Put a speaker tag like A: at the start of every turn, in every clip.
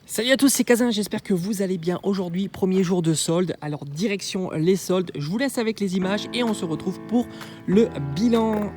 A: Salut à tous, c'est Kazin, j'espère que vous allez bien aujourd'hui, premier jour de solde. Alors direction les soldes, je vous laisse avec les images et on se retrouve pour le bilan.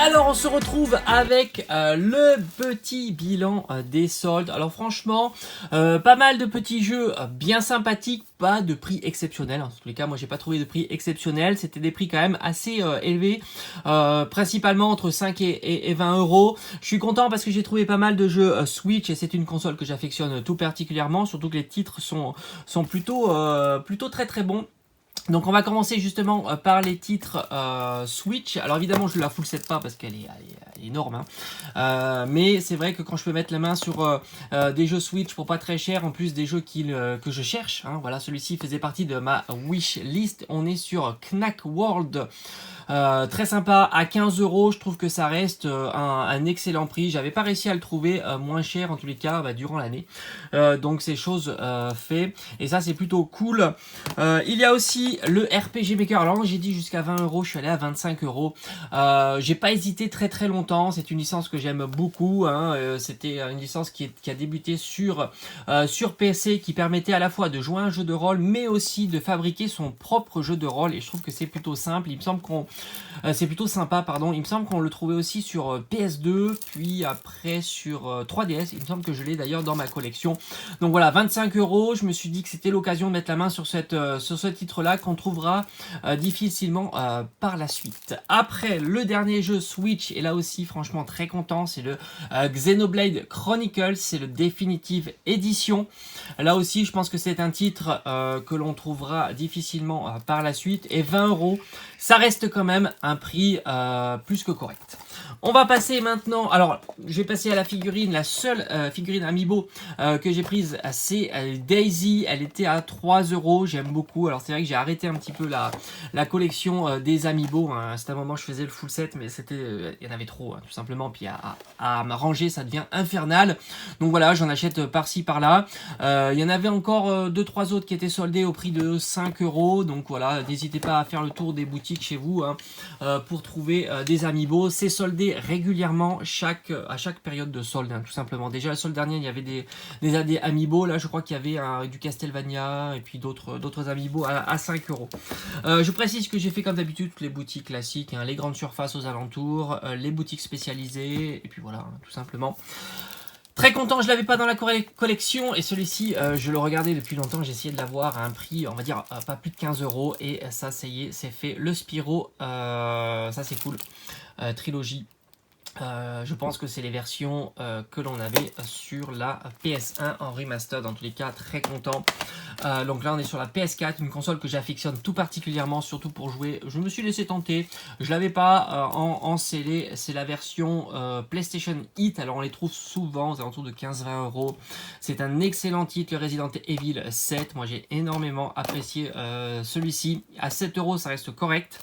A: Alors on se retrouve avec le petit bilan des soldes. Alors franchement, pas mal de petits jeux bien sympathiques, pas de prix exceptionnels. En tous les cas, moi j'ai pas trouvé de prix exceptionnels. C'était des prix quand même assez élevés, principalement entre 5 et 20 euros. Je suis content parce que j'ai trouvé pas mal de jeux Switch et c'est une console que j'affectionne tout particulièrement, surtout que les titres sont plutôt très très bons. Donc on va commencer justement par les titres Switch. Alors évidemment je ne la full set pas parce qu'elle est énorme, hein. Mais c'est vrai que quand je peux mettre la main sur des jeux Switch pour pas très cher, en plus des jeux que je cherche, hein, voilà, celui-ci faisait partie de ma wish list. On est sur Knack World. Très sympa, à 15 euros, je trouve que ça reste un excellent prix. J'avais pas réussi à le trouver moins cher en tous les cas durant l'année. Donc c'est chose fait. Et ça c'est plutôt cool. Il y a aussi le RPG Maker. Alors j'ai dit jusqu'à 20 euros, je suis allé à 25 euros. J'ai pas hésité très longtemps. C'est une licence que j'aime beaucoup, hein. C'était une licence qui a débuté sur PC, qui permettait à la fois de jouer à un jeu de rôle mais aussi de fabriquer son propre jeu de rôle. Et je trouve que c'est plutôt simple. Il me semble qu'on c'est plutôt sympa, pardon. Il me semble qu'on le trouvait aussi sur PS2, puis après sur 3DS. Il me semble que je l'ai d'ailleurs dans ma collection. Donc voilà, 25 euros. Je me suis dit que c'était l'occasion de mettre la main sur ce titre-là qu'on trouvera difficilement par la suite. Après, le dernier jeu Switch, et là aussi, franchement, très content, c'est le Xenoblade Chronicles. C'est le Definitive Edition. Là aussi, je pense que c'est un titre que l'on trouvera difficilement par la suite. Et 20 euros, ça reste quand même un prix plus que correct. On va passer maintenant, alors je vais passer à la figurine, la seule figurine Amiibo que j'ai prise, c'est Daisy. Elle était à 3 euros, j'aime beaucoup. Alors c'est vrai que j'ai arrêté un petit peu la collection des Amiibo, hein. C'était un moment je faisais le full set, mais il y en avait trop, hein, tout simplement. Puis à ranger, ça devient infernal. Donc voilà, j'en achète par-ci par-là. Il y en avait encore 2-3 autres qui étaient soldés au prix de 5 euros. Donc voilà, n'hésitez pas à faire le tour des boutiques chez vous, hein, pour trouver des Amiibo. C'est soldé régulièrement à chaque période de solde, hein, tout simplement. Déjà la solde dernière, il y avait des Amiibo. Là, je crois qu'il y avait du Castlevania et puis d'autres Amiibo à 5 euros. Je précise que j'ai fait comme d'habitude toutes les boutiques classiques, hein, les grandes surfaces aux alentours, les boutiques spécialisées, et puis voilà, hein, tout simplement. Très content, je l'avais pas dans la collection et celui-ci, je le regardais depuis longtemps, j'ai essayé de l'avoir à un prix, on va dire, pas plus de 15 euros et ça, ça y est, c'est fait. Le Spyro, ça c'est cool, trilogie. Je pense que c'est les versions que l'on avait sur la PS1 en remastered. Dans tous les cas, très content. Donc là, on est sur la PS4, une console que j'affectionne tout particulièrement, surtout pour jouer. Je me suis laissé tenter. Je l'avais pas en scellé. C'est la version PlayStation Hit. Alors, on les trouve souvent aux alentours de 15-20 euros. C'est un excellent titre, le Resident Evil 7. Moi, j'ai énormément apprécié celui-ci. À 7 euros, ça reste correct.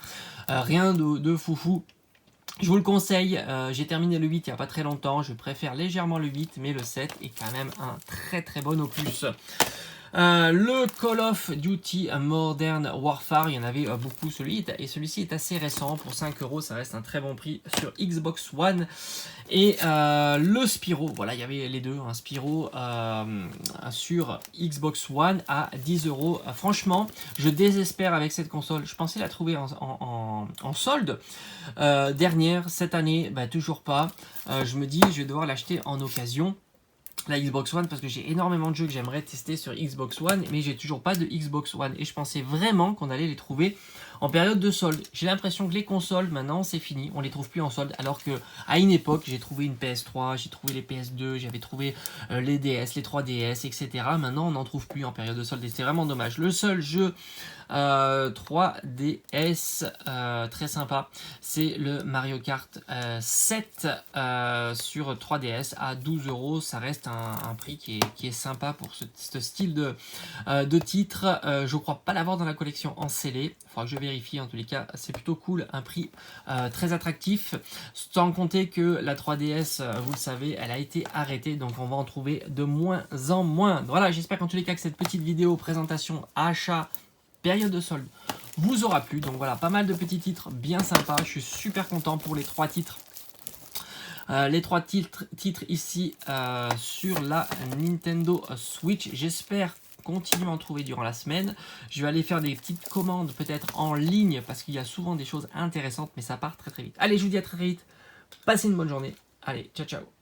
A: Rien de foufou. Je vous le conseille, j'ai terminé le 8 il n'y a pas très longtemps, je préfère légèrement le 8, mais le 7 est quand même un très bon opus. Le Call of Duty Modern Warfare, il y en avait beaucoup et celui-ci est assez récent, pour 5 €, ça reste un très bon prix sur Xbox One. Et le Spyro, voilà, il y avait les deux, un Spyro sur Xbox One à 10 €. Franchement, je désespère avec cette console, je pensais la trouver en solde dernière, cette année, bah, toujours pas. Je me dis, je vais devoir l'acheter en occasion. La Xbox One parce que j'ai énormément de jeux que j'aimerais tester sur Xbox One mais j'ai toujours pas de Xbox One et je pensais vraiment qu'on allait les trouver en période de solde. J'ai l'impression que les consoles maintenant c'est fini, on les trouve plus en solde alors que à une époque j'ai trouvé une PS3, j'ai trouvé les PS2, j'avais trouvé les DS, les 3DS etc. Maintenant on n'en trouve plus en période de solde et c'est vraiment dommage. Le seul jeu 3DS très sympa, c'est le Mario Kart 7 sur 3DS à 12 €. Ça reste un prix qui est sympa pour ce style de titre. Je crois pas l'avoir dans la collection en scellé, il faudra que je vérifie. En tous les cas c'est plutôt cool, un prix très attractif, sans compter que la 3DS vous le savez elle a été arrêtée, donc on va en trouver de moins en moins. Voilà, j'espère qu'en tous les cas que cette petite vidéo présentation achat période de solde vous aura plu. Donc voilà, pas mal de petits titres bien sympas. Je suis super content pour les 3 titres. Les 3 titres ici sur la Nintendo Switch. J'espère continuer à en trouver durant la semaine. Je vais aller faire des petites commandes peut-être en ligne parce qu'il y a souvent des choses intéressantes, mais ça part très vite. Allez, je vous dis à très vite. Passez une bonne journée. Allez, ciao ciao.